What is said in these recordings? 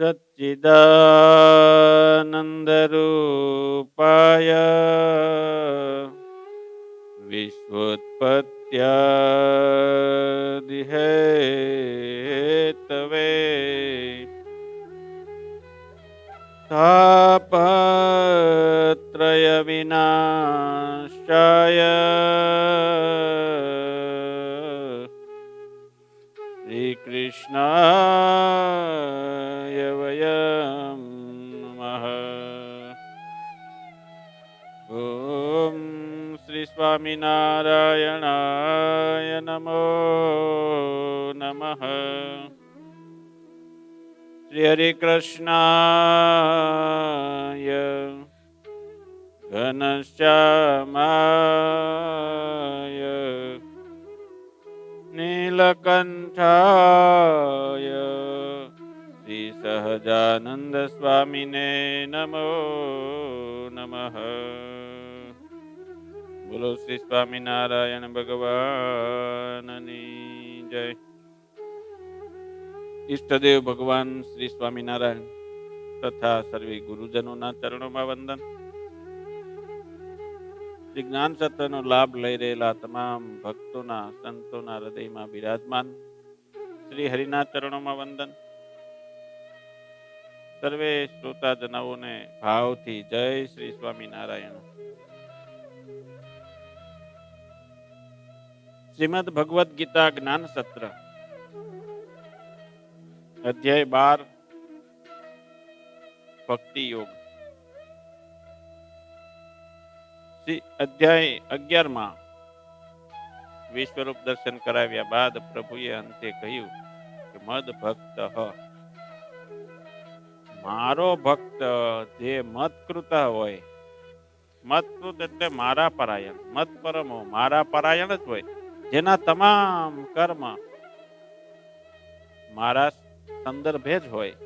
सच्चिदानन्दरूपाय विश्वोत्पत्त्यादिहेतवे तापत्रयविनाशाय श्रीकृष्णाय वयं नमः। ॐ श्री स्वामिनारायणाय नमो नमः। श्री हरिकृष्णाय घनश्यामाय नीलकंठाय श्री सहजानंद स्वामिने नमो नमः। बोलो श्री स्वामिनारायण भगवाननी जय। ઈષ્ટદેવ ભગવાન શ્રી સ્વામિનારાયણ તથા સર્વે ગુરુજનોના ચરણોમાં વંદન। શ્રી જ્ઞાન સત્રનો લાભ લઈ રહેલા તમામ ભક્તોના સંતોના હૃદયમાં બિરાજમાન શ્રી હરિના ચરણોમાં વંદન। સર્વે શ્રોતાજનોને ભાવથી જય શ્રી સ્વામિનારાયણ। શ્રીમદ ભગવદ્ ગીતા જ્ઞાન સત્ર અધ્યાય 12 ભક્તિ યોગ। અધ્યાય 11 વિશ્વરૂપ દર્શન કરાવ્યા બાદ પ્રભુએ અંતે કહ્યું કે મદ ભક્ત મારો ભક્ત જે મત્કૃત હોય, મત્કૃત એટલે મારા પરાયણ, મત પરમો મારા પરાયણ જ હોય, જેના તમામ કર્મ મારા સંદર્ભે જ હોય,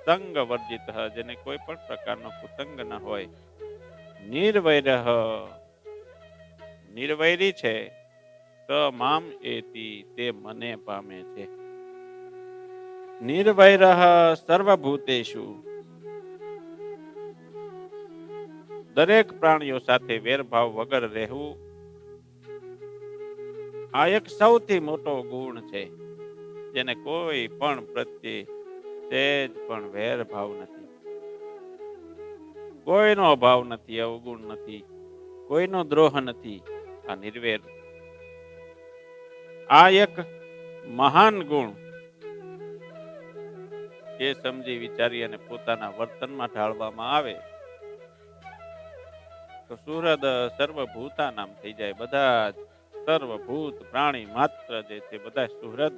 સંગ વર્જિત જેને કોઈ પણ પ્રકારનો કુસંગ ન હોય, નિર્વૈર નિર્વૈરી છે તો મામ એતી તે મને પામે છે। નિર્વૈર સર્વભૂતેષુ દરેક પ્રાણીઓ સાથે વેરભાવ વગર રહેવું આ એક સૌથી મોટો ગુણ છે, જેને કોઈ પણ પ્રત્યે સહેજ પણ વેર ભાવ નથી, કોઈનો અભાવ નથી, અવગુણ નથી, કોઈનો દ્રોહ નથી। આ નિર્વેર આ એક મહાન ગુણ જે સમજી વિચારી અને પોતાના વર્તનમાં ઢાળવામાં આવે તો સુહૃદ સર્વભૂતા નામ થઈ જાય। બધા જ સર્વભૂત પ્રાણી માત્ર જે છે બધા સુહૃદ।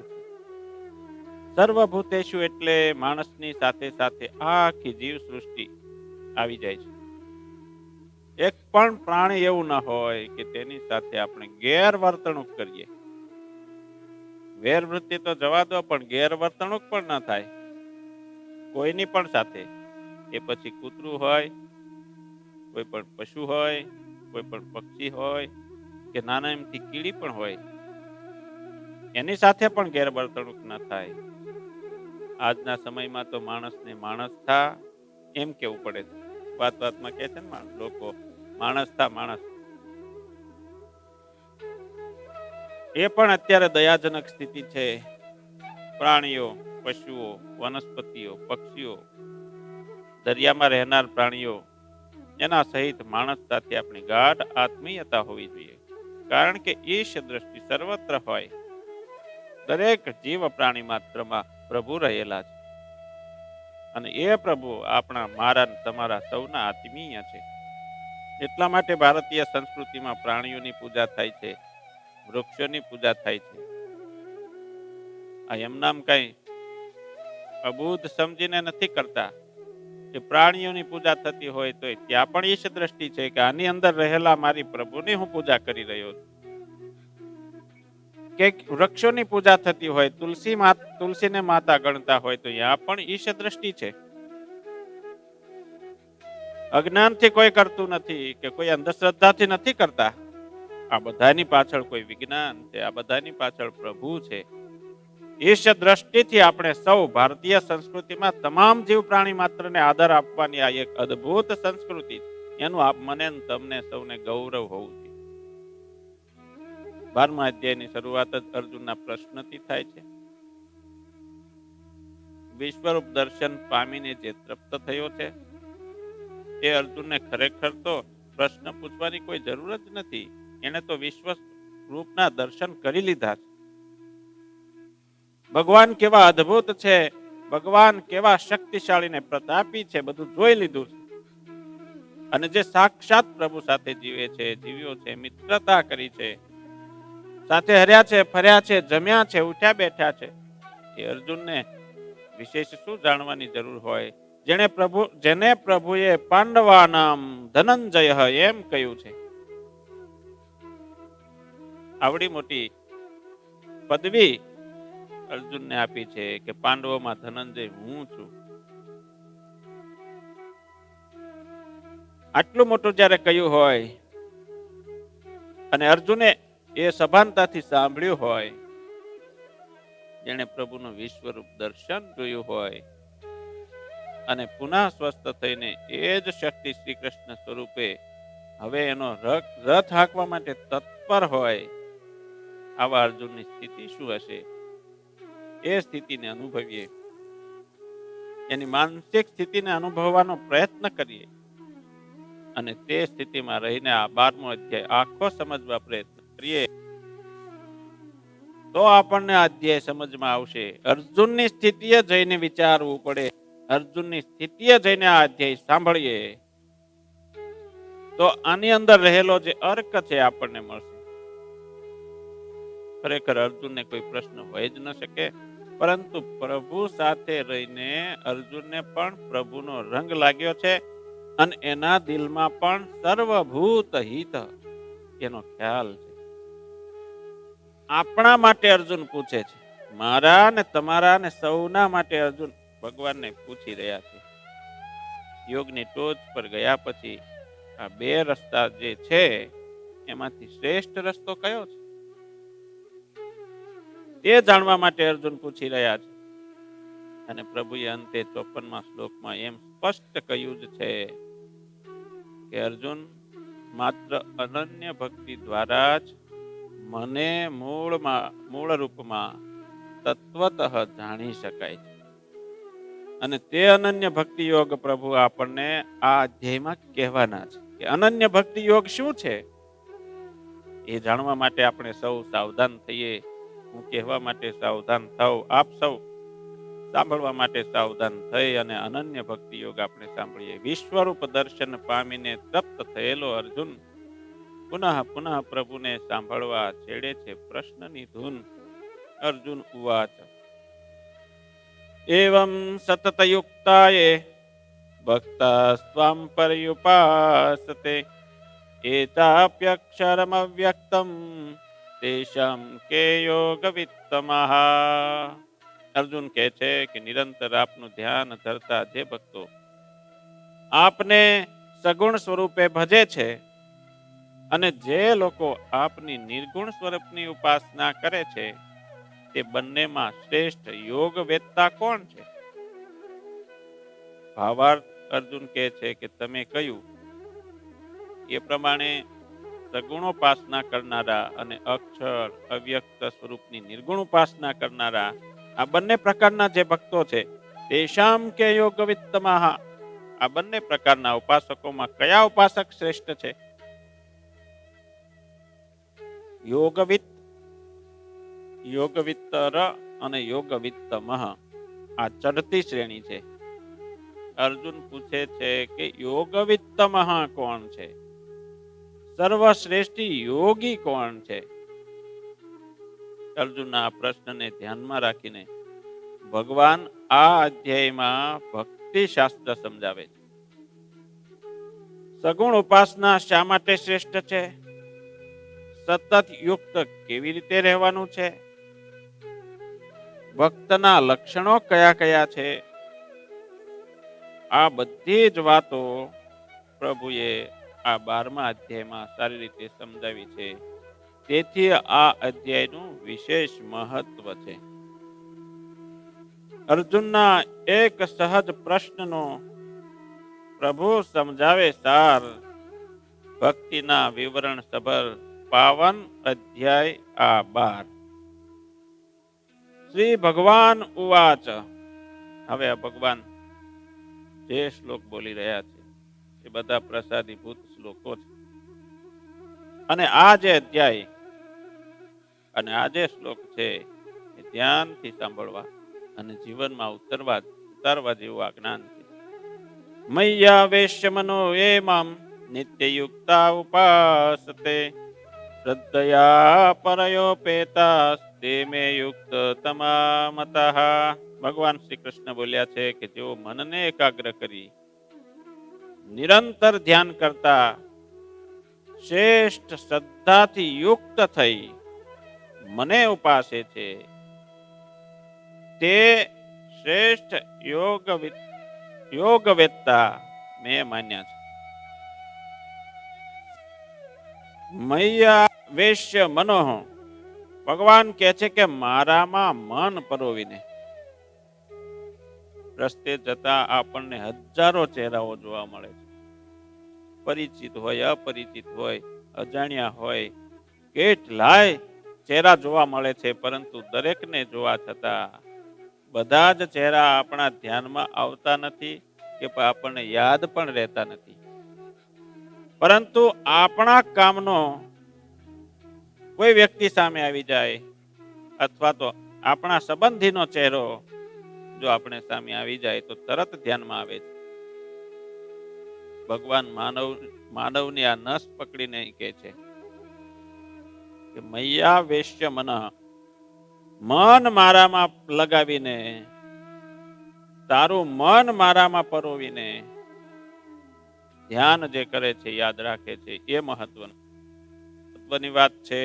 સર્વભૂતેષુ એટલે માણસની સાથે સાથે આખી જીવ સૃષ્ટિ આવી જાય છે। એક પણ પ્રાણી એવું ન હોય કે તેની સાથે આપણે ગેરવર્તણૂક કરીએ। વેરવૃત્તિ તો જવા દો, પણ ગેરવર્તણૂક પણ ન થાય કોઈની પણ સાથે। એ પછી કૂતરું હોય, કોઈ પણ પશુ હોય, કોઈ પણ પક્ષી હોય કે નાના એમથી કીડી પણ હોય, એની સાથે પણ ગેરવર્તણૂક ન થાય। આજના સમયમાં તો માણસને માણસ થા એમ કેવું પડે છે, વાત વાતમાં કહે છે ને લોકો માણસ થા માણસ। એ પણ અત્યારે દયાજનક સ્થિતિ છે। પ્રાણીઓ, પશુઓ, વનસ્પતિઓ, પક્ષીઓ, દરિયામાં રહેનાર પ્રાણીઓ, એના સહિત માણસ સાથે આપણી ગાઢ આત્મીયતા હોવી જોઈએ, કારણ કે ઈશ દ્રષ્ટિ સર્વત્ર હોય। દરેક જીવ પ્રાણી માત્રમાં પ્રભુ રહેલા છે અને એ પ્રભુ આપણા મારા તમારા સૌના આત્મીય છે। એટલા માટે ભારતીય સંસ્કૃતિમાં પ્રાણીઓની પૂજા થાય છે, વૃક્ષોની પૂજા થાય છે। આ એમ નામ કઈ અબુધ સમજીને નથી કરતા કે પ્રાણીઓની પૂજા થતી હોય તો ત્યાં પણ ઈશ દ્રષ્ટિ છે કે આની અંદર રહેલા મારી પ્રભુની હું પૂજા કરી રહ્યો છું। કે વૃક્ષોની પૂજા થતી હોય, તુલસીને માતા ગણતા હોય તો ત્યાં પણ ઈશ દ્રષ્ટિ છે। અજ્ઞાનથી કોઈ કરતું નથી કે કોઈ અંધશ્રદ્ધાથી નથી કરતા। આ બધાની પાછળ કોઈ વિજ્ઞાન છે, આ બધાની પાછળ પ્રભુ છે। ઈશ દ્રષ્ટિથી આપણે સૌ ભારતીય સંસ્કૃતિમાં તમામ જીવ પ્રાણી માત્રને આદર આપવાની આ એક અદ્ભુત સંસ્કૃતિ છે. એનું મને ને તમને સૌને ગૌરવ હોવું જોઈએ. 12મા અધ્યાયની શરૂઆત જ અર્જુનના પ્રશ્નથી થાય છે. વિશ્વરૂપ દર્શન પામીને જે તૃપ્ત થયો છે એ અર્જુનને ખરેખર તો પ્રશ્ન પૂછવાની કોઈ જરૂર જ નથી. એને તો વિશ્વ રૂપના દર્શન કરી લીધા છે. ભગવાન કેવા અદ્ભુત છે, ભગવાન કેવા શક્તિશાળી ને પ્રતાપી છે, બધું જોઈ લીધું છે. અને જે સાક્ષાત પ્રભુ સાથે જીવે છે, જીવ્યો છે, મિત્રતા કરી છે, સાથે હર્યા છે, ફર્યા છે, જમ્યા છે, ઉઠ્યા બેઠા છે, એ અર્જુનને વિશેષ શું જાણવાની જરૂર હોય? જેને પ્રભુએ પાંડવાનામ ધનંજય એમ કહ્યું છે. આવડી મોટી પદવી અર્જુનને આપી છે કે પાંડવોમાં ધનંજય હું છું. આટલું મોટું જ્યારે કહ્યું હોય અને અર્જુને એ સભાનતાથી સાંભળ્યું હોય, જેણે પ્રભુનું વિશ્વરૂપ દર્શન જોયું હોય અને પુનઃ સ્વસ્થ થઈને એ જ શક્તિ શ્રી કૃષ્ણ સ્વરૂપે હવે એનો રથ હાંકવા માટે તત્પર હોય, આવા અર્જુનની સ્થિતિ શું હશે? એ સ્થિતિને અનુભવીએ, એની માનસિક સ્થિતિને અનુભવવાનો પ્રયત્ન કરીએ અને તે સ્થિતિમાં રહીને આ 12મો અધ્યાય આખો સમજવા પ્રયત્ન કરીએ તો આપણને આ અધ્યાય સમજમાં આવશે. અર્જુનની સ્થિતિએ જઈને વિચારવું પડે. અર્જુનની સ્થિતિએ જઈને આ અધ્યાય સાંભળીએ તો આની અંદર રહેલો જે અર્ક છે આપણને મળશે. ખરેખર અર્જુનને કોઈ પ્રશ્ન હોય જ ન શકે, પરંતુ પ્રભુ સાથે રહીને અર્જુનને પણ પ્રભુનો રંગ લાગ્યો છે અને એના દિલમાં પણ સર્વભૂત હિત એનો ખ્યાલ છે. આપણા માટે અર્જુન પૂછે છે, મારા ને તમારા ને સૌના માટે અર્જુન ભગવાનને પૂછી રહ્યા છે. યોગની ટોચ પર ગયા પછી આ બે રસ્તા જે છે એમાંથી શ્રેષ્ઠ રસ્તો કયો છે તે જાણવા માટે અર્જુન પૂછી રહ્યા છે. અને પ્રભુએ અંતે 54મા શ્લોકમાં એમ સ્પષ્ટ કહ્યું જ છે કે અર્જુન, માત્ર અનન્ય ભક્તિ દ્વારા જ મને મૂળ રૂપમાં તત્વતઃ જાણી શકાય છે. અને તે અનન્ય ભક્તિ યોગ પ્રભુ આપણને આ અધ્યાયમાં કહેવાના છે કે અનન્ય ભક્તિ યોગ શું છે. એ જાણવા માટે આપણે સૌ સાવધાન થઈએ. હું કહેવા માટે સાવધાન થાવ, આપ સૌ સાંભળવા માટે સાવધાન થઈ અને અનન્ય ભક્તિ યોગ આપણે સાંભળીએ. વિશ્વરૂપ દર્શન પામીને તૃપ્ત થયેલો અર્જુન પુનઃ પુનઃ પ્રભુને સાંભળવા છેડે છે પ્રશ્નની ધૂન. અર્જુન ઉવાચ એવં સતતયુક્તાયે ભક્તાસ્ત્વાં પર્યુપાસતે એતાપ્યક્ષરમવ્યક્તં તેષાં કે યોગવિત્તમઃ. અર્જુન કહે છે કે નિરંતર આપનું ધ્યાન ધરતા જે ભક્તો આપને સગુણ સ્વરૂપે ભજે છે અને જે લોકો આપની નિર્ગુણ સ્વરૂપની ઉપાસના કરે છે, તે બંનેમાં શ્રેષ્ઠ યોગ વેદતા કોણ છે? ભાવાર્થ અર્જુન કહે છે કે તમે કહ્યું એ પ્રમાણે સગુણ ઉપાસના કરનારા અને અક્ષર અવ્યક્ત સ્વરૂપની નિર્ગુણ ઉપાસના કરનારા આ બંને પ્રકારના જે ભક્તો છે, તેષામ કે યોગવિત્તમઃ. આ બંને પ્રકારના ઉપાસકોમાં કયા ઉપાસક શ્રેષ્ઠ છે? યોગવિત્ત, યોગવિત્તર અને યોગવિત્તમઃ આ ચડતી શ્રેણી છે. અર્જુન પૂછે છે કે યોગવિત્તમઃ કોણ છે? સર્વશ્રેષ્ઠ યોગી કોણ છે? અર્જુનના આ પ્રશ્નને ધ્યાનમાં રાખીને ભગવાન આ અધ્યાયમાં ભક્તિ શાસ્ત્ર સમજાવે છે. સગુણ ઉપાસના શા માટે શ્રેષ્ઠ છે? સતત યુક્ત કેવી રીતે રહેવાનું છે? ભક્તના લક્ષણો કયા કયા છે? આ બધી જ વાતો પ્રભુએ આ 12મા અધ્યાયમાં સારી રીતે સમજાવી છે. તેથી આ અધ્યાયનું વિશેષ મહત્વ છે. અર્જુનના એક સહજ પ્રશ્નનો પ્રભુ સમજાવે સાર. ભક્તિના વિવરણ સભર પાવન અધ્યાય આ 12. શ્રી ભગવાન ઉવાચ. હવે આ ભગવાન જે શ્લોક બોલી રહ્યા છે એ બધા પ્રસાદીભૂત શ્લોકો છે. અને આ જે અધ્યાય અને આ જે શ્લોક છે એ ધ્યાનથી સાંભળવા અને જીવનમાં ઉતારવા જેવું આ જ્ઞાન છે. મય્યા વેશ્ય મનો એમં નિત્યયુક્તા ઉપાસતે શ્રદ્ધયા પરયોપેતા તે મે યુક્ત તમામતઃ. ભગવાન શ્રી કૃષ્ણ બોલ્યા છે કે જેઓ મનને એકાગ્ર કરી નિરંતર ધ્યાન કરતા શ્રેષ્ઠ શ્રદ્ધાથી યુક્ત થઈ મને ઉપાસે છે તે શ્રેષ્ઠ યોગવેત્તા મેં માન્યા છે. મય્યા વેશ્ય મનોહ. ભગવાન કહે છે કે મારામાં મન પરોવીને. રસ્તે જતા આપણને હજારો ચહેરાઓ જોવા મળે છે. પરિચિત હોય, અપરિચિત હોય, અજાણ્યા હોય, કેટલાય ચહેરા જોવા મળે છે. પરંતુ દરેકને જોવા છતાં બધા જ ચહેરા આપણા ધ્યાનમાં આવતા નથી કે આપણને યાદ પણ રહેતા નથી. પરંતુ આપણા કામનો કોઈ વ્યક્તિ સામે આવી જાય અથવા તો આપણા સંબંધીનો ચહેરો જો આપણે સામે આવી જાય તો તરત ધ્યાનમાં આવે છે. ભગવાન માનવની આ નસ પકડીને કહે છે કે મય્યા વેશ્ય મનઃ. મન મારામાં લગાવીને, તારું મન મારામાં પરોવીને ધ્યાન જે કરે છે, યાદ રાખે છે, એ મહત્વની વાત છે.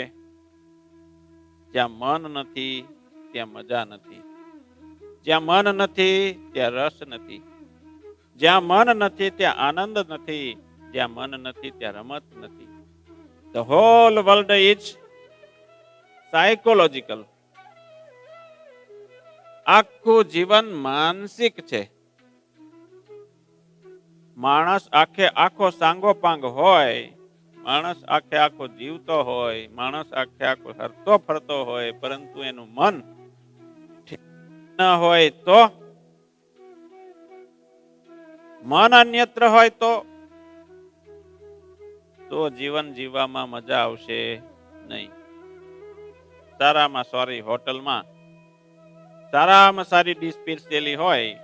જ્યાં મન નથી ત્યાં મજા નથી. જ્યાં મન નથી ત્યાં રસ નથી. જ્યાં મન નથી ત્યાં આનંદ નથી. જ્યાં મન નથી ત્યાં રમત નથી. The whole world is psychological. આખું જીવન માનસિક છે. માણસ આખો સાંગોપાંગ હોય, માણસ આખો જીવતો હોય, માણસ આખો હરતો ફરતો હોય, પરંતુ એનું મન ન હોય તો, મન અન્યત્ર હોય તો જીવન જીવવામાં મજા આવશે નહીં. સારામાં સારી હોટલમાં સારામાં સારી ડીશ પીરસેલી હોય,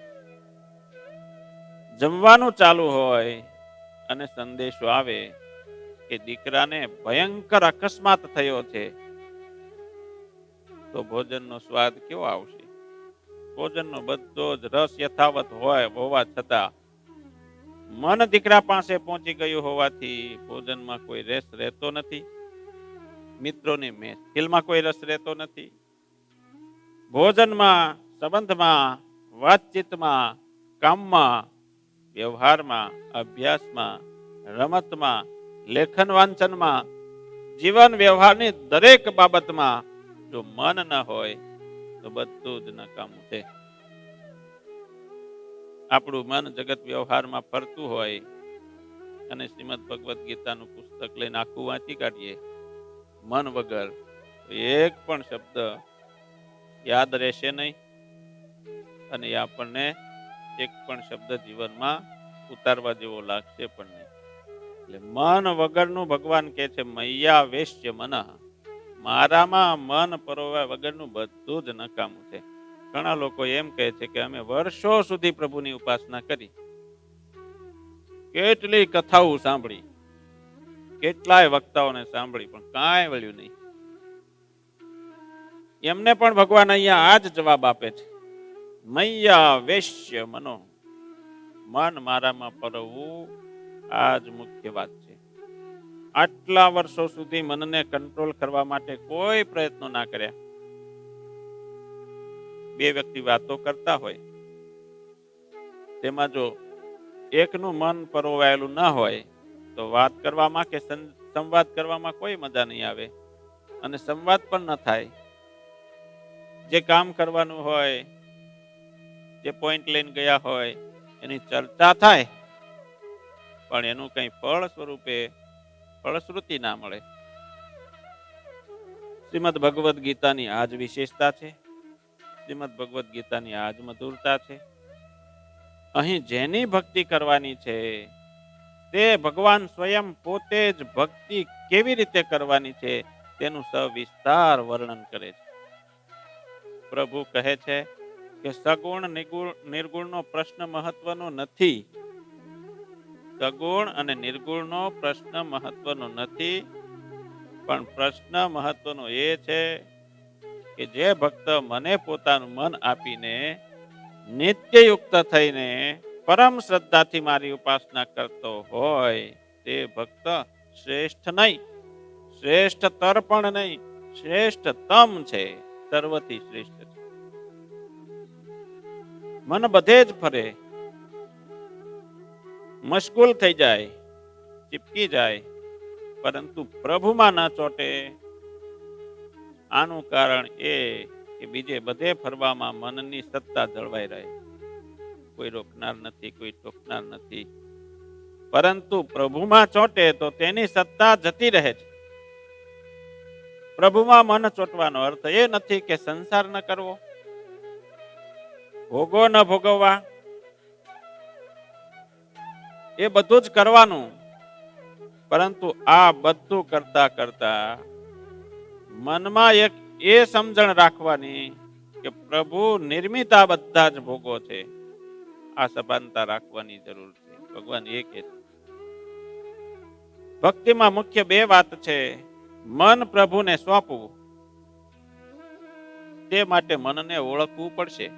જમવાનું ચાલુ હોય અને સંદેશો આવે કે દીકરાને ભયંકર અકસ્માત થયો છે, તો ભોજનનો સ્વાદ કેવો આવશે? ભોજનનો બધો જ રસ યથાવત હોવા છતાં મન દીકરા પાસે પહોંચી ગયું હોવાથી ભોજનમાં કોઈ રસ રહેતો નથી. મિત્રોની મહેફિલમાં કોઈ રસ રહેતો નથી. ભોજનમાં, સંબંધમાં, વાતચીતમાં, કામમાં, વ્યવહારમાં, અભ્યાસમાં, રમતમાં, લેખન વાંચનમાં, જીવન વ્યવહારની દરેક બાબતમાં જો મન ન હોય તો બધું જ નકામું છે. આપણું મન જગત વ્યવહારમાં ફરતું હોય અને શ્રીમદ ભગવદ્ ગીતાનું પુસ્તક લઈને આખું વાંચી કાઢીએ મન વગર, એક પણ શબ્દ યાદ રહેશે નહીં અને આપણને એક પણ શબ્દ જીવનમાં ઉતારવા જેવો લાગશે પણ નહીં. એટલે મન વગરનું ભગવાન કહે છે મય્યા વેશ્ય મનઃ. મારામાં મન પરોવ્યા વગરનું બધું જ નકામું છે. ઘણા લોકો એમ કહે છે કે અમે વર્ષો સુધી પ્રભુની ઉપાસના કરી, કેટલી કથાઓ સાંભળી, કેટલાય વક્તાઓને સાંભળી, પણ કાંઈ વળ્યું નહીં. એમને પણ ભગવાન અહીંયા આ જ જવાબ આપે છે, મય્યા વેશ્ય મનો. મન મારામાં પરવવું આ જ મુખ્ય વાત છે. આટલા વર્ષો સુધી મનને કંટ્રોલ કરવા માટે કોઈ પ્રયત્નો ના કર્યા. બે વ્યક્તિ વાતો કરતા હોય, તેમાં જો એકનું મન પરોવાયેલું ના હોય તો વાત કરવામાં કે સંવાદ કરવામાં કોઈ મજા નહીં આવે અને સંવાદ પણ ન થાય. જે કામ કરવાનું હોય જે પોઈન્ટ લઈને ગયા હોય એની ચર્ચા થાય, પણ એનું કઈ ફળ સ્વરૂપે ફળશ્રુતિ ના મળે. શ્રીમદ ભગવદ્ ગીતાની આ જ વિશેષતા છે. શ્રીમદ ભગવદ્ ગીતાની આ જ મધુરતા છે. અહીં જેની ભક્તિ કરવાની છે તે ભગવાન સ્વયં પોતે જ ભક્તિ કેવી રીતે કરવાની છે તેનું સવિસ્તાર વર્ણન કરે છે. પ્રભુ કહે છે કે સગુણ નિર્ગુણનો પ્રશ્ન મહત્વનો નથી. સગુણ અને નિર્ગુણનો પ્રશ્ન મહત્વનો નથી, પણ પ્રશ્ન મહત્વનો એ છે કે જે ભક્ત મને પોતાનું મન આપીને નિત્યયુક્ત થઈને પરમ શ્રદ્ધાથી મારી ઉપાસના કરતો હોય તે ભક્ત શ્રેષ્ઠ નહીં, શ્રેષ્ઠતર પણ નહીં, શ્રેષ્ઠતમ છે, સર્વથી શ્રેષ્ઠ છે. મન બધે જ ફરે, મશગુલ થઈ જાય, ચીપકી જાય, પરંતુ પ્રભુમાં ના ચોટે. આનું કારણ એ કે બીજે બધે ફરવામાં મનની સત્તા જળવાઈ રહે. કોઈ રોકનાર નથી, કોઈ ટોકનાર નથી, પરંતુ પ્રભુમાં ચોટે તો તેની સત્તા જતી રહે છે. પ્રભુમાં મન ચોટવાનો અર્થ એ નથી કે સંસાર ન કરવો, ભોગો ન ભોગવવા, એ બધું જ કરવાનું, પરંતુ આ બધું કરતા કરતા મનમાં એક એ સમજણ રાખવાની કે પ્રભુ નિર્મિત આ બધા જ ભોગો છે. આ સભાનતા રાખવાની જરૂર છે. ભગવાન એ કહે છે. ભક્તિમાં મુખ્ય બે વાત છે. મન પ્રભુને સોંપવું, તે માટે મનને ઓળખવું પડશે.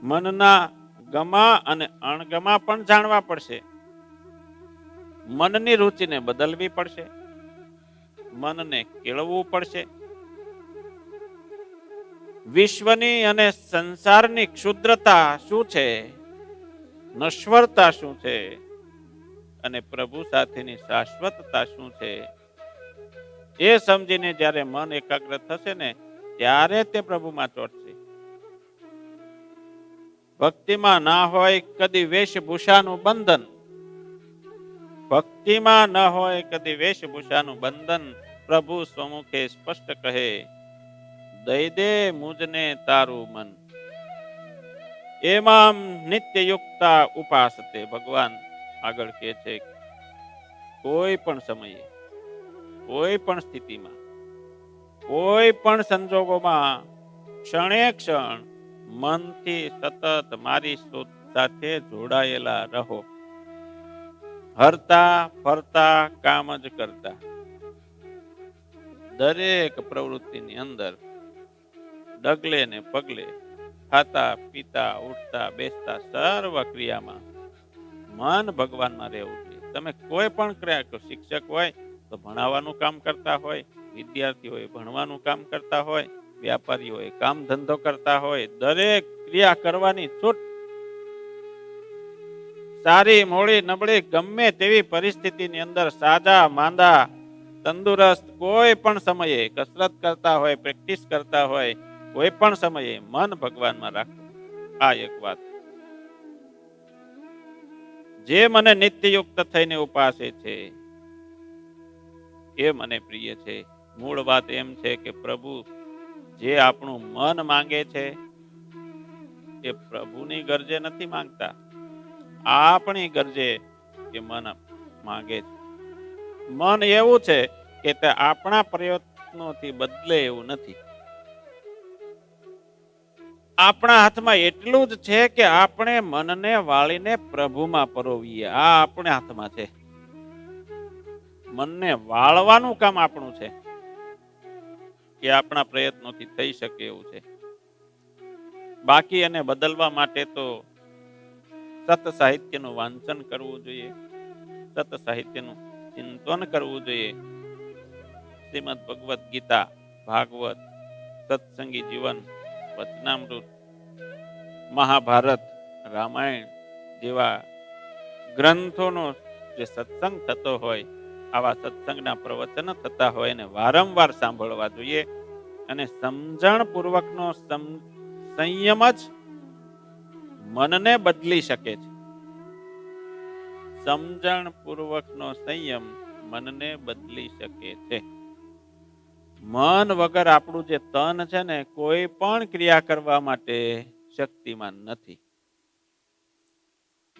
મનના ગમા અને અણગમા પણ જાણવા પડશે. મનની રુચિને બદલવી પડશે. મનને કેળવવું પડશે. વિશ્વની અને સંસારની ક્ષુદ્રતા શું છે, નશ્વરતા શું છે, અને પ્રભુ સાથેની શાશ્વતતા શું છે, એ સમજીને જ્યારે મન એકાગ્ર થશે ને ત્યારે તે પ્રભુમાં ચોટશે. ભક્તિમાં ના હોય કદી વેશભૂષાનું બંધન, ભક્તિમાં ન હોય કદી વેશભૂષાનું બંધન. પ્રભુ સ્વમુખે સ્પષ્ટ કહે, દઈ દે મુજને તારું મન. એમાં નિત્યયુક્તા ઉપાસતે. ભગવાન આગળ કહે છે, કોઈ પણ સમયે, કોઈ પણ સ્થિતિમાં, કોઈ પણ સંજોગોમાં ક્ષણે ક્ષણ મનથી સતત મારી સાથે જોડાયેલા રહો. હરતા ફરતા કામ જ કરતા. દરેક પ્રવૃત્તિની અંદર ડગલે ને પગલે, ખાતા પીતા ઉઠતા બેસતા સર્વ ક્રિયામાં મન ભગવાનમાં રહેવું જોઈએ. તમે કોઈ પણ ક્રિયા, શિક્ષક હોય તો ભણાવવાનું કામ કરતા હોય, વિદ્યાર્થી હોય ભણવાનું કામ કરતા હોય, વ્યાપારી હોય કામ ધંધો કરતા હોય, દરેક ક્રિયા કરવાની છૂટ. સારી મોડી નબળી ગમે તેવી પરિસ્થિતિની અંદર, સાજા માંદા તંદુરસ્ત, કોઈ પણ સમયે કસરત કરતા હોય, પ્રેક્ટિસ કરતા હોય, કોઈ પણ સમયે મન ભગવાનમાં રાખવું. આ એક વાત. જે મને નિત્યયુક્ત થઈને ઉપાસે છે એ મને પ્રિય છે. મૂળ વાત એમ છે કે પ્રભુ જે આપણું મન માંગે છે એ પ્રભુની ગરજે નથી માંગતા, આપણી ગરજે એ મન માંગે છે. મન એવું છે કે તે આપણા પ્રયત્નોથી બદલે એવું નથી. આપણા હાથમાં એટલું જ છે કે આપણે મનને વાળીને પ્રભુમાં પરોવીએ. આ આપણા હાથમાં છે. મનને વાળવાનું કામ આપણું છે, એ આપણા પ્રયત્નોથી થઈ શકે એવું છે. બાકી એને બદલવા માટે તો સત સાહિત્યનું વાંચન કરવું જોઈએ, સત સાહિત્યનું ચિંતન કરવું જોઈએ. શ્રીમદ ભગવદ્ ગીતા, ભાગવત, સત્સંગી જીવન, વચનામૃત, મહાભારત, રામાયણ જેવા ગ્રંથોનો જે સત્સંગ થતો હોય, આવા સત્સંગના પ્રવચન થતા હોય એને વારંવાર સાંભળવા જોઈએ. અને સમજણ પૂર્વકનો સંયમ જ મનને બદલી શકે છે. સમજણ પૂર્વકનો સંયમ મનને બદલી શકે છે. મન વગર આપણું જે તન છે ને કોઈ પણ ક્રિયા કરવા માટે શક્તિમાન નથી.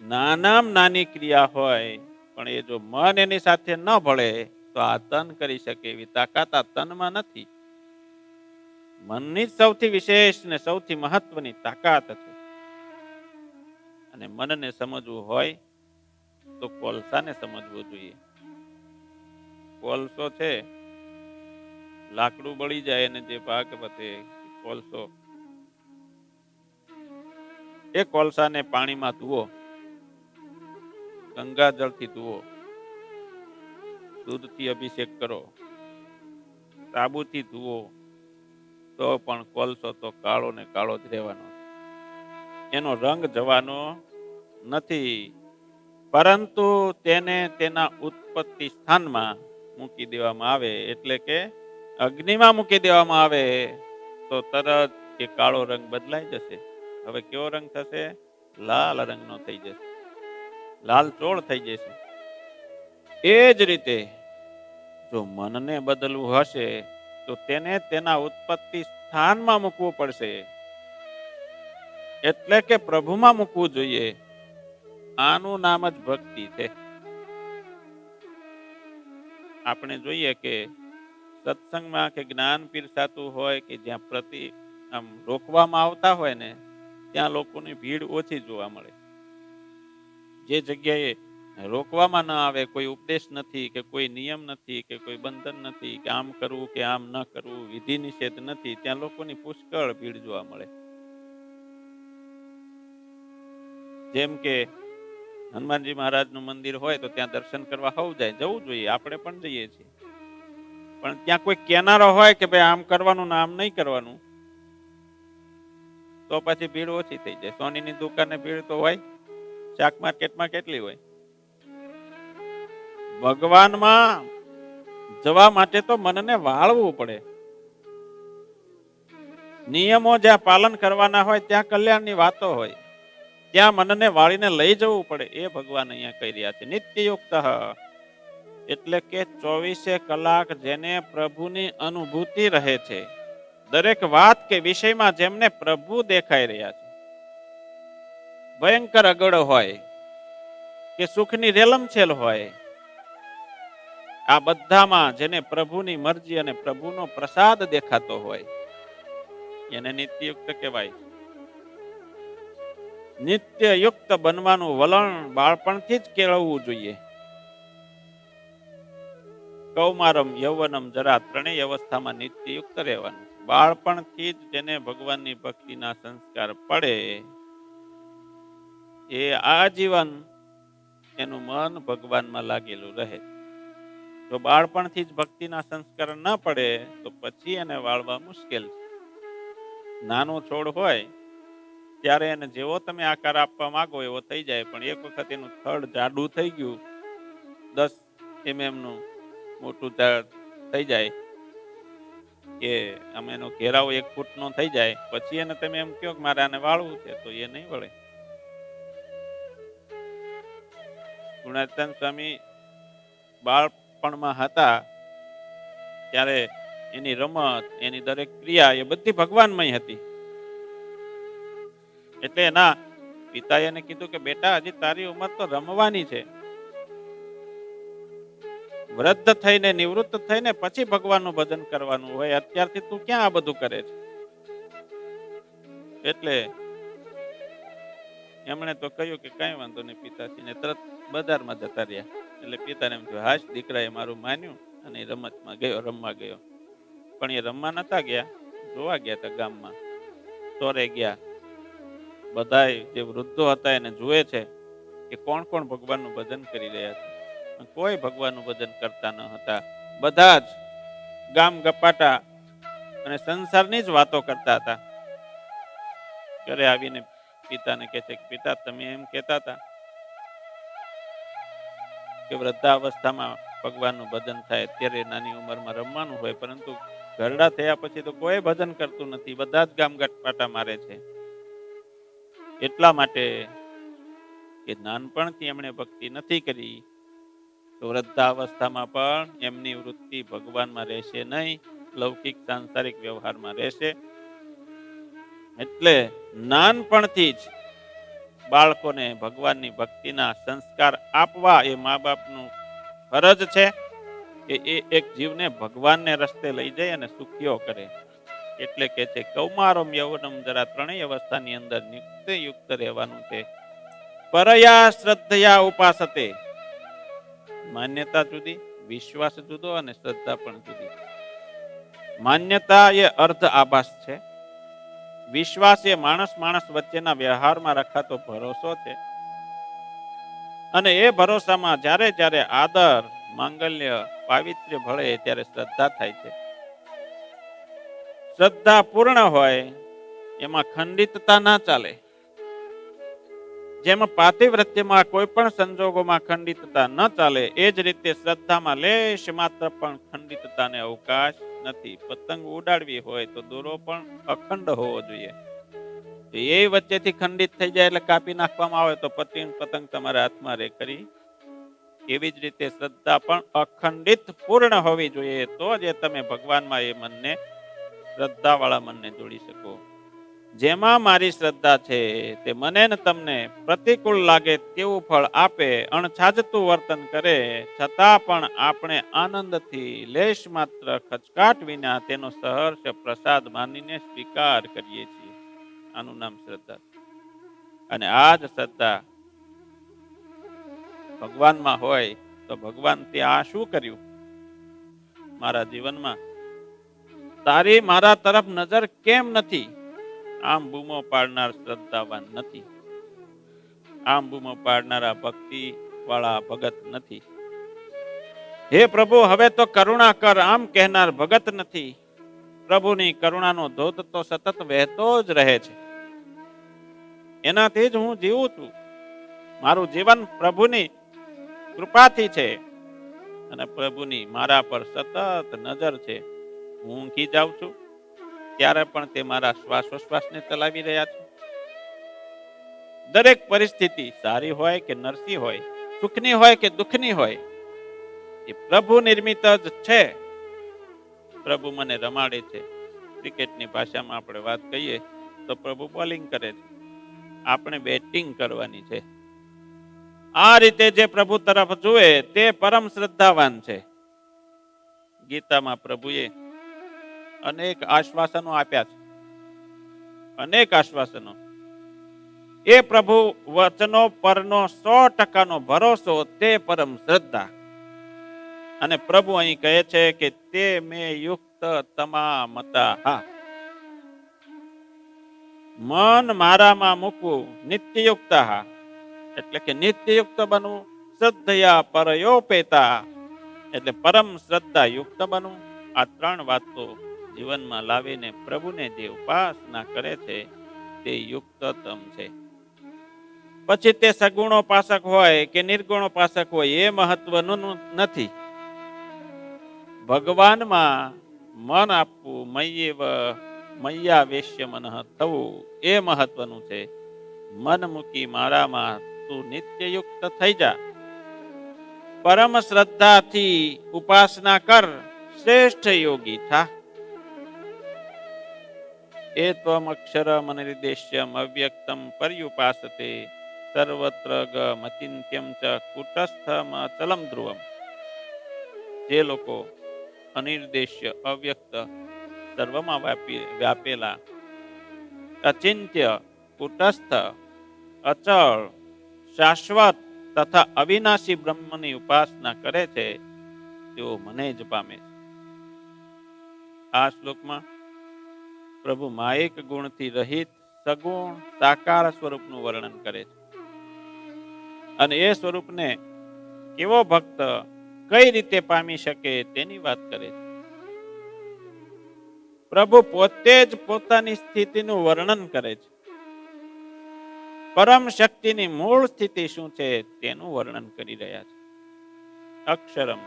નાનામાં નાની ક્રિયા હોય પણ એ જો મન એની સાથે ન ભળે તો આ તન કરી શકે એવી તાકાત આ તનમાં નથી. મનની સૌથી વિશેષ ને સૌથી મહત્વની તાકાત છે. અને મનને સમજવું હોય તો કોલસાને સમજવું જોઈએ. કોલસો છે, લાકડું બળી જાય અને જે ભાગ વધે કોલસો, એ કોલસાને પાણીમાં ધુઓ, ગંગાજળથી ધુઓ, દૂધથી અભિષેક કરો, સાબુથી ધુઓ, તો પણ કોલસો તો કાળો ને કાળો જ રહેવાનો. એનો રંગ જવાનો નથી. પરંતુ તેને તેના ઉત્પત્તિ સ્થાનમાં મૂકી દેવામાં આવે, એટલે કે અગ્નિમાં મૂકી દેવામાં આવે તો તરત એ કાળો રંગ બદલાઈ જશે. હવે કેવો રંગ થશે? લાલ રંગનો થઈ જશે, લાલ ચોળ થઈ જશે. એ જ રીતે જો મનને બદલવું હશે તો તેને તેના ઉત્પત્તિ સ્થાનમાં મૂકવું પડશે, એટલે કે પ્રભુમાં મૂકવું જોઈએ. આનું નામ જ ભક્તિ છે. આપણે જોઈએ કે સત્સંગમાં કે જ્ઞાન પીરસાતું હોય કે જ્યાં આમ રોકવામાં આવતા હોય ને ત્યાં લોકોની ભીડ ઓછી જોવા મળે. જે જગ્યાએ રોકવામાં ન આવે, કોઈ ઉપદેશ નથી કે કોઈ નિયમ નથી કે કોઈ બંધન નથી કે આમ કરવું કે આમ ન કરવું, વિધિ નિષેધ નથી, ત્યાં લોકોની પુષ્કળ ભીડ જોવા મળે. જેમ કે હનુમાનજી મહારાજનું મંદિર હોય તો ત્યાં દર્શન કરવા હોવ જાય, જવું જોઈએ, આપણે પણ જઈએ છીએ. પણ ત્યાં કોઈ કેનારો હોય કે ભાઈ આમ કરવાનું ને આમ નહીં કરવાનું, તો પછી ભીડ ઓછી થઈ જાય. સોનીની દુકાને ભીડ તો હોય, શાક માર્કેટમાં કેટલી હોય. ભગવાનમાં જવા માટે તો મનને વાળવું પડે. નિયમો જ્યાં પાલન કરવાના હોય ત્યાં કલ્યાણની વાતો હોય, ત્યાં મનને વાળીને લઈ જવું પડે. એ ભગવાન અહીંયા કહી રહ્યા છે. નિત્યયુક્ત એટલે કે 24 કલાક જેને પ્રભુની અનુભૂતિ રહે છે, દરેક વાત કે વિષયમાં જેમને પ્રભુ દેખાઈ રહ્યા છે, ભયંકર અગળ હોય કે સુખની રેલમછેલ હોય, આ બધામાં જેને પ્રભુની મરજી અને પ્રભુનો પ્રસાદ દેખાતો હોય એને નિત્યયુક્ત કહેવાય. નિત્યયુક્ત બનવાનું વલણ બાળપણથી જ કેળવવું જોઈએ. કૌમારમ, યૌવનમ, જરા ત્રણેય અવસ્થામાં નિત્યયુક્ત રહેવાનું. બાળપણથી જ જેને ભગવાનની ભક્તિના સંસ્કાર પડે એ આજીવન એનું મન ભગવાનમાં લાગેલું રહે. જો બાળપણથી જ ભક્તિના સંસ્કાર ન પડે તો પછી એને વાળવા મુશ્કેલ છે. નાનો છોડ હોય ત્યારે એને જેવો તમે આકાર આપવા માંગો એવો થઈ જાય, પણ એક વખત એનું થડ જાડું થઈ ગયું, 10 mm નું મોટું થઈ જાય કે આમ એનો ઘેરાવો 1 ફૂટનો થઈ જાય, પછી એને તમે એમ કહો કે મારે આને વાળવું છે તો એ નહીં વળે. ગુણાતીતાન સ્વામી બાળપણમાં હતા ત્યારે એની રમત, એની દરેક ક્રિયા એ બધી ભગવાનમય હતી. એટલે એના પિતાએ એને કીધું કે બેટા, હજી તારી ઉંમર તો રમવાની છે, વૃદ્ધ થઈને નિવૃત્ત થઈને પછી ભગવાનનું ભજન કરવાનું હોય, અત્યારથી તું ક્યાં આ બધું કરે છે? એટલે એમણે તો કહ્યું કે કઈ વાંધો નહીં પિતાજીને, તરત બજારમાં જતા રહ્યા. એટલે પિતાને એમ થયું, હાશ દીકરાએ મારું માન્યું અને રમતમાં ગયો, રમવા ગયો. પણ એ રમવા નતા ગયા, જોવા ગયા હતા ગામમાં, ચોરે ગયા. બધાય જે વૃદ્ધો હતા એને જુએ છે કે કોણ કોણ ભગવાનનું ભજન કરી રહ્યા છે. કોઈ ભગવાનનું ભજન કરતા ન હતા. બધા જ ગામ ગપાટા અને સંસારની જ વાતો કરતા હતા. ઘરે આવીને પિતાને કહે છે કે પિતા, તમે એમ કહેતા હતા કે વૃદ્ધાવસ્થામાં ભગવાનનું ભજન થાય, અત્યારે નાની ઉંમરમાં રમવાનું હોય, પરંતુ ઘરડા થયા પછી તો કોઈ ભજન કરતું નથી, બધા જ ગામ ગપાટા મારે છે. એટલા માટે કે નાનપણથી એમણે ભક્તિ નથી કરી તો વૃદ્ધાવસ્થામાં પણ એમની વૃત્તિ ભગવાનમાં રહેશે નહીં, લૌકિક સાંસારિક વ્યવહારમાં રહેશે. એટલે નાનપણથી જ બાળકોને ભગવાનની ભક્તિના સંસ્કાર આપવા એ મા બાપનું ફરજ છે કે એ એક જીવને ભગવાનને રસ્તે લઈ જાય અને સુખીઓ કરે. એટલે કે છે કૌમારમ યૌવનમ જરા ત્રણેય અવસ્થાની અંદર યુક્ત રહેવાનું છે. પરયા શ્રદ્ધયા ઉપાસતે, માન્યતા જુદી, વિશ્વાસ જુદો અને શ્રદ્ધા પણ જુદી. માન્યતા એ અર્ધ આભાસ છે. વિશ્વાસ એ માણસ વચ્ચેના વ્યવહારમાં રખાતો ભરોસો છે. અને એ ભરોસામાં જ્યારે જ્યારે આદર, માંગલ્ય, પાવિત્ર્ય ભળે ત્યારે શ્રદ્ધા થાય છે. શ્રદ્ધા પૂર્ણ હોય એમાં ખંડિતતા ના ચાલે. જેમાં પાતિવ્રત્યમાં કોઈ પણ સંજોગોમાં ખંડિતતા ન ચાલે, એ જ રીતે શ્રદ્ધામાં લેશ માત્ર પણ ખંડિતતાને અવકાશ નથી. પતંગ ઉડાડવી હોય તો દોરો પણ અખંડ હોવો જોઈએ. એ વચ્ચેથી ખંડિત થઈ જાય એટલે કાપી નાખવામાં આવે તો પતંગ તમારા હાથમાં રે કરી. એવી જ રીતે શ્રદ્ધા પણ અખંડિત પૂર્ણ હોવી જોઈએ, તો જ તમે ભગવાનમાં એ મનને, શ્રદ્ધા વાળા મનને જોડી શકો. જેમાં મારી શ્રદ્ધા છે તે મને ને તમને પ્રતિકૂળ લાગે તેવું ફળ આપે, અણછાજતું વર્તન કરે છતાં પણ આપણે આનંદથી લેશ માત્ર ખચકાટ વિના તેનો સહર્ષ પ્રસાદ માનીને સ્વીકાર કરીએ છીએ. આનું નામ શ્રદ્ધા. અને આ જ શ્રદ્ધા ભગવાનમાં હોય તો ભગવાન તે આ શું કર્યું મારા જીવનમાં, તારી મારા તરફ નજર કેમ નથી? આમ બૂમો પાડનાર શ્રદ્ધાવાન નથી. આમ બૂમો પાડનારા ભક્તિ વાળા ભગત નથી. હે પ્રભુ હવે તો કરુણા કર, આમ કહેનાર ભગત નથી. પ્રભુની કરુણાનો ધોધ તો સતત વહેતો જ રહે છે. એનાથી જ હું જીવું છું. મારું જીવન પ્રભુની કૃપાથી છે અને પ્રભુની મારા પર સતત નજર છે. હું ઊંઘી જાઉં છું ત્યારે પણ તે મારા શ્વાસોશ્વાસને ચલાવી રહ્યા છે. દરેક પરિસ્થિતિ સારી હોય કે નરસી હોય, સુખની હોય કે દુઃખની હોય, એ પ્રભુ નિર્મિત જ છે. પ્રભુ મને રમાડે છે. ક્રિકેટની ભાષામાં આપણે વાત કહીએ તો પ્રભુ બોલિંગ કરે છે, આપણે બેટિંગ કરવાની છે. આ રીતે જે પ્રભુ તરફ જુએ તે પરમ શ્રદ્ધાવાન છે. ગીતામાં પ્રભુએ અનેક આશ્વાસનો આપ્યા છે. અનેક આશ્વાસનો. એ પ્રભુ વચનો પરનો 100% ભરોસો તે પરમ શ્રદ્ધા. અને પ્રભુ અહીં કહે છે કે તે મેં યુક્ત તમામતા, મન મારામાં મૂકવું, નિત્યયુક્ત, એટલે કે નિત્યયુક્ત બનવું, શ્રદ્ધયા પરયોપેતા એટલે પરમ શ્રદ્ધા યુક્ત બનવું. આ ત્રણ વાતો જીવનમાં લાવીને પ્રભુને જે ઉપાસના કરે છે તે યુક્તતમ છે. પછી તે સગુણો પાસક હોય કે નિર્ગુણો પાસક હોય એ મહત્વનું નથી. ભગવાનમાં મન આપવું, મૈયા વેશ્ય મન થવું એ મહત્વનું છે. મન મૂકી મારામાં તું નિત્યયુક્ત થઈ જા. પરમ શ્રદ્ધાથી ઉપાસના કર, શ્રેષ્ઠ યોગી થા. એ ત્વમ અક્ષરમ અનિર્દેશ્યમ અવ્યક્તમ પર્યુપાસતે સર્વત્ર ગમચિંત્યમ ચ કુટસ્થમ અચલમ ધ્રુવમ. જે લોકો અનિર્દેશ્ય, અવ્યક્ત, સર્વમાં વ્યાપેલા, અચિંત્ય, કુટસ્થ, અચળ, શાશ્વત તથા અવિનાશી બ્રહ્મની ઉપાસના કરે છે તેઓ મને જ પામે છે. આ શ્લોકમાં પ્રભુ માયિક ગુણથી રહિત સગુણ સાકાર સ્વરૂપનું વર્ણન કરે છે. અને એ સ્વરૂપને કેવો ભક્ત કઈ રીતે પામી શકે તેની વાત કરે છે. પ્રભુ પોતે જ પોતાની સ્થિતિનું વર્ણન કરે છે. પરમ શક્તિની મૂળ સ્થિતિ શું છે તેનું વર્ણન કરી રહ્યા છે. અક્ષરમ,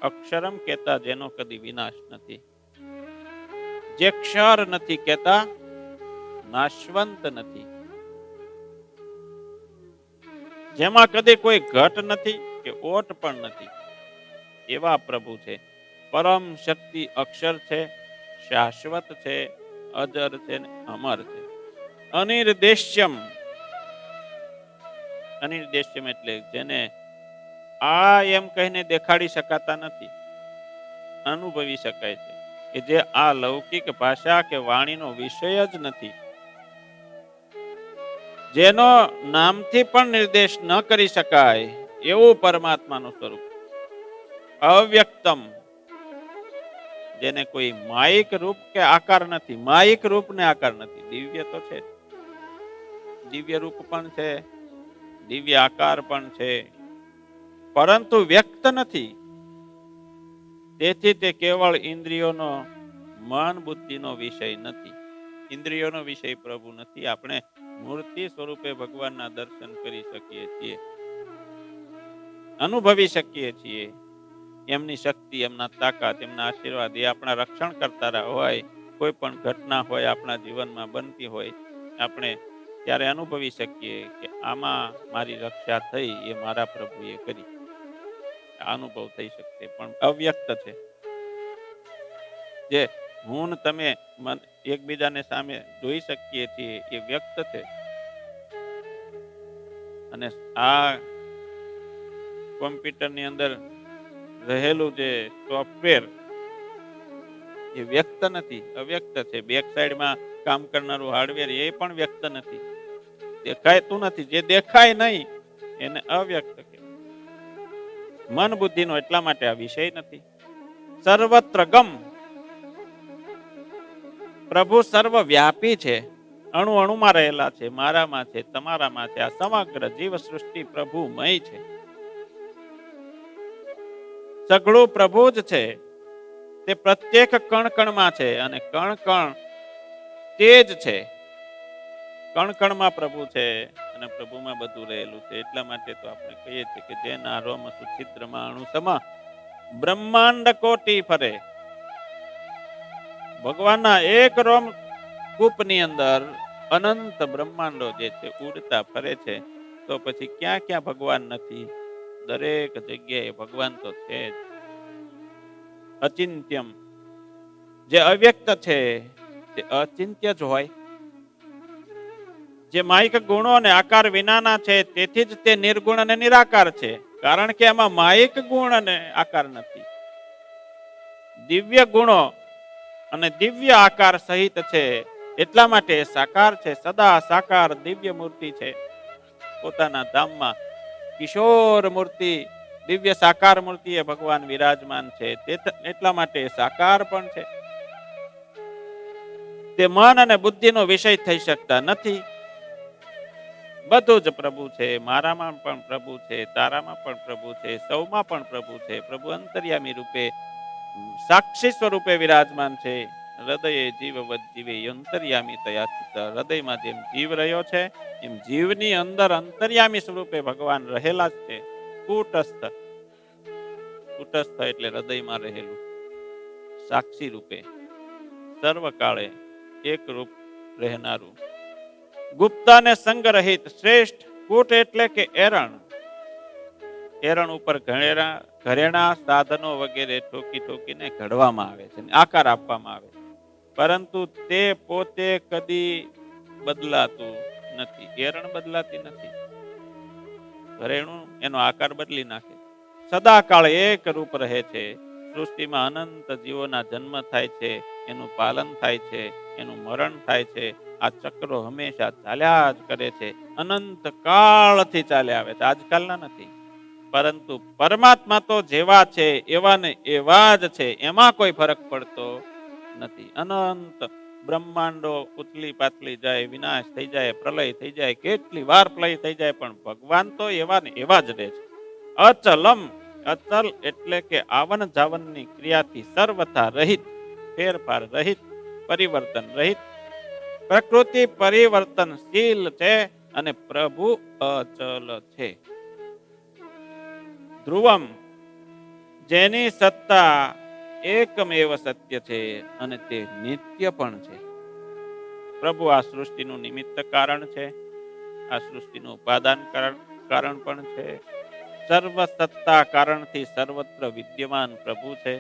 અક્ષરમ કહેતા જેનો કદી વિનાશ નથી, જે ક્ષર નથી કહેતા નાશવંત નથી, જેમાં કદી કોઈ ઘટ નથી કે ઓટ પણ નથી, એવા પ્રભુ છે. પરમ શક્તિ અક્ષર છે, શાશ્વત છે, અજર છે ને અમર છે. અનિર્દેશ્યમ, અનિર્દેશ્યમ એટલે જેને આ એમ કહીને દેખાડી શકાતા નથી, અનુભવી શકાય છે, કે જે આ લૌકિક ભાષા કે વાણીનો વિષય જ નથી, જેનો નામથી પણ નિર્દેશ ન કરી શકાય એવું પરમાત્માનું સ્વરૂપ. અવ્યક્તમ, જેને કોઈ માયિક રૂપ કે આકાર નથી, માયિક રૂપ ને આકાર નથી. દિવ્ય તો છે, દિવ્ય રૂપ પણ છે, દિવ્ય આકાર પણ છે, પરંતુ વ્યક્ત નથી. તેથી તે કેવળ ઇન્દ્રિયોનો, મન બુદ્ધિનો વિષય નથી. ઇન્દ્રિયોનો વિષય પ્રભુ નથી. આપણે મૂર્તિ સ્વરૂપે ભગવાનના દર્શન કરી શકીએ છીએ, અનુભવી શકીએ છીએ. એમની શક્તિ, એમના તાકાત, એમના આશીર્વાદ એ આપણા રક્ષણ કરતા હોય. કોઈ પણ ઘટના હોય આપણા જીવનમાં બનતી હોય, આપણે ત્યારે અનુભવી શકીએ કે આમાં મારી રક્ષા થઈ, એ મારા પ્રભુએ કરી. અનુભવ થઈ શકશે, પણ અવ્યક્ત છે. જે હું ને તમે એકબીજાને સામે જોઈ શકીએ છીએ એ વ્યક્ત છે, અને આ કોમ્પ્યુટરની અંદર રહેલું જે સોફ્ટવેર એ વ્યક્ત નથી, અવ્યક્ત છે. બેક સાઈડમાં કામ કરનારું હાર્ડવેર એ પણ વ્યક્ત નથી, દેખાયતું નથી. જે દેખાય નહીં એને અવ્યક્ત કહેવાય. મન બુદ્ધિનો એટલા માટે આ વિષય નથી. સર્વત્ર ગમ, પ્રભુ સર્વવ્યાપી છે, અણુ અણુમાં રહેલા છે, મારામાં છે, તમારામાં છે. આ સમગ્ર જીવ સૃષ્ટિ પ્રભુમય છે, સઘળું પ્રભુ જ છે. તે પ્રત્યેક કણ કણમાં છે, અને કણ કણ તે જ છે. કણ કણમાં પ્રભુ છે, અને પ્રભુમાં બધું રહેલું છે. એટલા માટે તો આપણે કહીએ છીએ કે જેના રોમ સુછિદ્રમાં અણુ સમા બ્રહ્માંડ કોટી ફરે. ભગવાનના એક રોમ કૂપની અંદર અનંત બ્રહ્માંડો જે છે ઉડતા ફરે છે. તો પછી ક્યાં ક્યાં ભગવાન નથી? દરેક જગ્યાએ ભગવાન તો છે જ. અચિંત્યમ, જે અવ્યક્ત છે તે અચિંત્ય જ હોય. જે માયિક ગુણો અને આકાર વિનાના છે, તેથી જ તે નિર્ગુણ અને નિરાકાર છે. કારણ કે એમાં માયિક ગુણ અને આકાર નથી. દિવ્ય ગુણો અને દિવ્ય આકાર સહિત છે, એટલા માટે સાકાર છે. સદા સાકાર દિવ્ય મૂર્તિ છે. પોતાના ધામમાં કિશોર મૂર્તિ, દિવ્ય સાકાર મૂર્તિ એ ભગવાન વિરાજમાન છે. એટલા માટે સાકાર પણ છે. તે મન અને બુદ્ધિનો વિષય થઈ શકતા નથી. બધું જ પ્રભુ છે. મારામાં પણ પ્રભુ છે, તારામાં પણ પ્રભુ છે, સૌમાં પણ પ્રભુ છે. પ્રભુ અંતર્યામી રૂપે, સાક્ષી સ્વરૂપે વિરાજમાન છે. હૃદયે જીવવત જીવે અંતર્યામી તયા સ્થિત. હૃદયમાં જેમ જીવ રહ્યો છે, એમ જીવની અંદર અંતર્યામી સ્વરૂપે ભગવાન રહેલા જ છે. કૂટસ્થ, કૂટસ્થ એટલે હૃદયમાં રહેલું, સાક્ષી રૂપે સર્વકાળે એક રૂપ રહેનારું, ગુપ્ત અને સંગરહિત, શ્રેષ્ઠ. કૂટ એટલે કે એરણ. એરણ ઉપર ઘરેણા સાધનો વગેરે ઠોકી ઠોકીને ઘડવામાં આવે છે, આકાર આપવામાં આવે છે. પરંતુ તે પોતે કદી બદલાતું નથી. એરણ બદલાતી નથી, ઘરેણું એનો આકાર બદલી નાખે. સદાકાળ એક રૂપ રહે છે. સૃષ્ટિમાં અનંત જીવોના જન્મ થાય છે, એનું પાલન થાય છે, એનું મરણ થાય છે. આ ચક્રો હંમેશા ચાલ્યા જ કરે છે, અનંત કાળથી ચાલ્યા આવે છે, આજકાલના નથી. પરંતુ પરમાત્મા તો જેવા છે એવા ને એવા જ છે, એમાં કોઈ ફરક પડતો નથી. અનંત બ્રહ્માંડો ઉથલી પાથલી જાય, વિનાશ થઈ જાય, પ્રલય થઈ જાય, કેટલી વાર પ્રલય થઈ જાય, પણ ભગવાન તો એવા ને એવા જ રહે છે. અચલમ, અચલ એટલે કે આવન જાવનની ક્રિયાથી સર્વથા રહિત, ફેરફાર રહિત, પરિવર્તન રહિત. પ્રકૃતિ પરિવર્તનશીલ છે અને પ્રભુ અચલ છે. ધ્રુવમ, જેની સત્તા એકમેવ સત્ય છે અને તે નિત્ય પણ છે. પ્રભુ આ સૃષ્ટિનું નિમિત્ત કારણ છે, આ સૃષ્ટિનું ઉપાદાન કારણ પણ છે. સર્વ સત્તા કારણથી સર્વત્ર વિદ્યમાન પ્રભુ છે.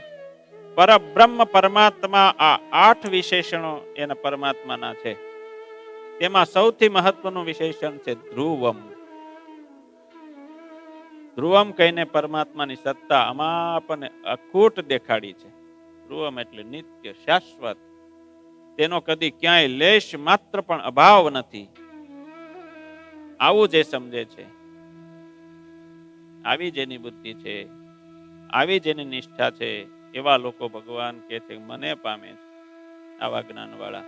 પરબ્રહ્મ પરમાત્મા, આ 8 વિશેષણો એના પરમાત્માના છે. તેમાં સૌથી મહત્વનું વિશેષણ છે ધ્રુવમ. ધ્રુવમ કહીને પરમાત્માની સત્તા આમાં આપણને અખૂટ દેખાડી છે. ધ્રુવમ એટલે નિત્ય, શાશ્વત, તેનો કદી ક્યાંય લેશ માત્ર પણ અભાવ નથી. આવું જે સમજે છે, આવી જેની બુદ્ધિ છે, આવી જેની નિષ્ઠા છે, એવા લોકો ભગવાન કહે છે મને પામે છે. આવા જ્ઞાન વાળા.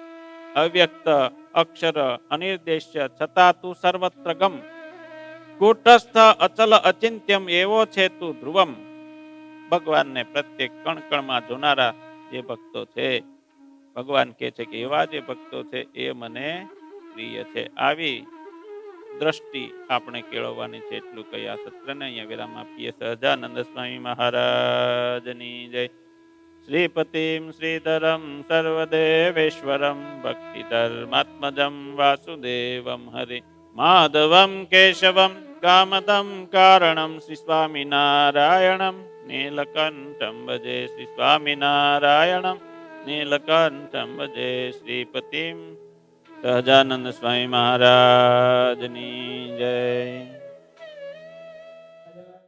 અવ્યક્ત, અક્ષર, અનિર્દેશ્ય, છતાં તું સર્વત્ર ગમ, કૂટસ્થ, અચલ, અચિંત્યમ, એવો છે તું ધ્રુવમ. ભગવાનને પ્રત્યેક કણકણમાં જોનારા જે ભક્તો છે, ભગવાન કહે છે કે એવા જે ભક્તો છે એ મને પ્રિય છે. આવી દ્રષ્ટિ આપણે કેળવવાની છે. એટલું કહી આ સત્રને અહીંયા વિરામ આપીએ. સહજાનંદ સ્વામી મહારાજની જય. શ્રીપતિમ શ્રીધરમ સર્વદેવેશ્વરમ ભક્તિધર્માત્મજમ વાસુદેવમ હરે માધવમ કેશવમ કામદમ કારણમ શ્રી સ્વામિનારાયણમ નીલકંઠમ ભજે. શ્રી સ્વામિનારાયણમ નીલકંઠમ ભજે. શ્રીપતિમ સહજાનંદ સ્વામી મહારાજની જય.